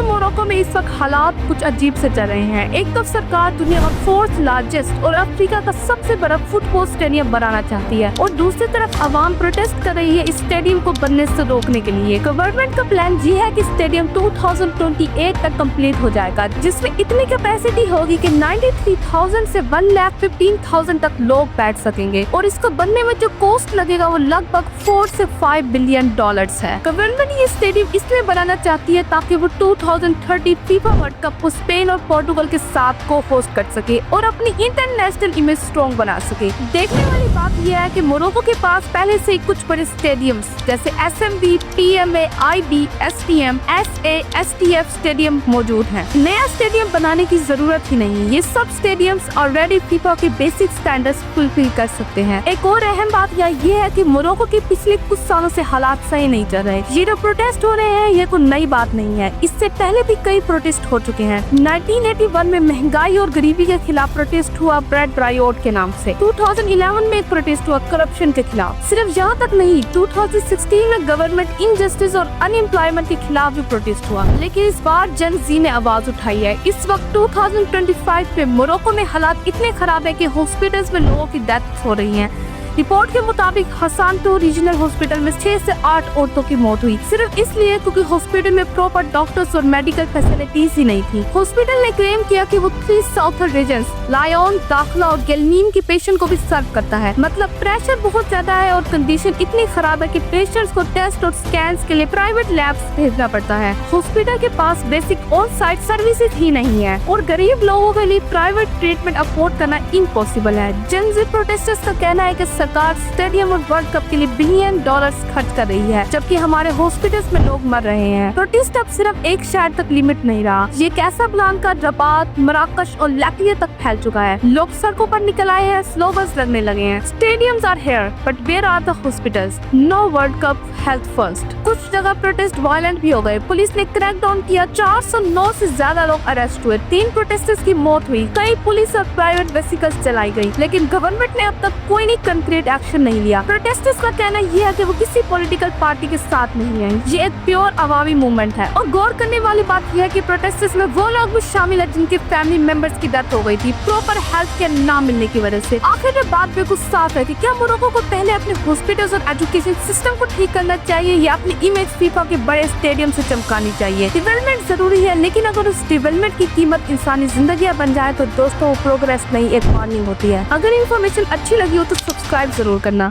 दोस्तों, मोरक्को में इस वक्त हालात कुछ अजीब से चल रहे हैं। एक तो सरकार दुनिया का 4th लार्जेस्ट और अफ्रीका का सबसे बड़ा फुटबॉल स्टेडियम बनाना चाहती है और दूसरी तरफ आवाम प्रोटेस्ट कर रही है इस स्टेडियम को बनने से रोकने के लिए। गवर्नमेंट का प्लान ये है कि स्टेडियम 2028 तक कंप्लीट हो जाएगा, जिसमें इतनी कैपेसिटी होगी कि 93,000 से 1,15,000 तक लोग बैठ सकेंगे और इसको बनने में जो कॉस्ट लगेगा वो लगभग 4 से 5 बिलियन डॉलर्स है। गवर्नमेंट ये स्टेडियम इसलिए बनाना चाहती है ताकि वो 2030 फीफा वर्ल्ड कप को स्पेन और पोर्टुगल के साथ को होस्ट कर सके और अपनी इंटरनेशनल इमेज स्ट्रॉन्ग बना सके। देखने वाली बात यह है कि मोरक्को के पास पहले से ही कुछ बड़े स्टेडियम्स जैसे SMB, PMA, IB, STM, SA, STF stadium मौजूद हैं। नया स्टेडियम बनाने की जरूरत ही नहीं, ये सब स्टेडियम्स ऑलरेडी फीफा के बेसिक स्टैंडर्ड्स फुलफिल कर सकते हैं। एक और अहम बात ये है कि मोरक्को के पिछले कुछ सालों से हालात सही नहीं चल रहे। ये जो प्रोटेस्ट हो रहे हैं ये कोई नई बात नहीं है, इससे पहले भी कई प्रोटेस्ट हो चुके हैं। 1981 में महंगाई और गरीबी के खिलाफ प्रोटेस्ट हुआ ब्रेड रायोट के नाम से। 2011 में एक प्रोटेस्ट हुआ करप्शन के खिलाफ। सिर्फ यहाँ तक नहीं, 2016 में गवर्नमेंट इनजस्टिस और अनएम्प्लॉयमेंट के खिलाफ भी प्रोटेस्ट हुआ, लेकिन इस बार जन जी ने आवाज उठाई है। इस वक्त 2025 में मोरक्को में हालात इतने खराब है कि हॉस्पिटल्स में लोगों की डेथ हो रही है। रिपोर्ट के मुताबिक हसानतो रीजनल हॉस्पिटल में 6 से 8 औरतों की मौत हुई, सिर्फ इसलिए क्योंकि हॉस्पिटल में प्रॉपर डॉक्टर्स और मेडिकल फैसिलिटीज ही नहीं थी। हॉस्पिटल ने क्लेम किया कि वो 3 साउथर्न रीजन्स लायोन, दाखला और गेलमीन के पेशेंट को भी सर्व करता है। मतलब प्रेशर बहुत ज्यादा है और कंडीशन इतनी खराब है कि पेशेंट्स को टेस्ट और स्कैन्स के लिए प्राइवेट लैब्स भेजना पड़ता है। हॉस्पिटल के पास बेसिक ऑन साइट सर्विसेज ही नहीं है और गरीब लोगों के लिए प्राइवेट ट्रीटमेंट अफोर्ड करना इम्पॉसिबल है। जेन ज़ी प्रोटेस्टर्स का कहना है कि सरकार स्टेडियम और वर्ल्ड कप के लिए बिलियन डॉलर्स खर्च कर रही है, जबकि हमारे हॉस्पिटल्स में लोग मर रहे हैं। प्रोटेस्ट अब सिर्फ एक शहर तक लिमिट नहीं रहा, ये कैसाब्लांका, रबात, मराकश और लैटिया तक फैल चुका है। लोग सड़कों पर निकल आए हैं, स्लोगन्स लगने लगे हैं। Stadiums are here but where are the hospitals? No world cup, health first. कुछ जगह प्रोटेस्ट वायलेंट भी हो गए, पुलिस ने क्रैकडाउन किया, 409 से ज्यादा लोग अरेस्ट हुए, 3 प्रोटेस्टर्स की मौत हुई, कई पुलिस और प्राइवेट वेहिकल्स चलाई गई, लेकिन गवर्नमेंट ने अब तक कोई कंक्रीट एक्शन नहीं लिया। प्रोटेस्टर्स का कहना यह है कि वो किसी पॉलिटिकल पार्टी के साथ नहीं है, ये एक प्योर अवामी मूवमेंट है। और गौर करने वाली बात यह है कि प्रोटेस्टर्स में वो लोग भी शामिल है जिनके फैमिली मेंबर्स की डेथ हो गई थी प्रॉपर हेल्थ केयर ना मिलने की वजह से। आखिर में बात बिल्कुल साफ है कि क्या मोरक्को को पहले अपने हॉस्पिटल्स और एजुकेशन सिस्टम को ठीक करना चाहिए या अपनी इमेज फीफा के बड़े स्टेडियम से चमकानी चाहिए। डेवलपमेंट जरूरी है, लेकिन अगर उस डेवलपमेंट की कीमत इंसानी जिंदगियां बन जाए तो दोस्तों प्रोग्रेस नहीं, एक वार्निंग होती है। अगर इन्फॉर्मेशन अच्छी लगी हो तो सब्सक्राइब जरूर करना।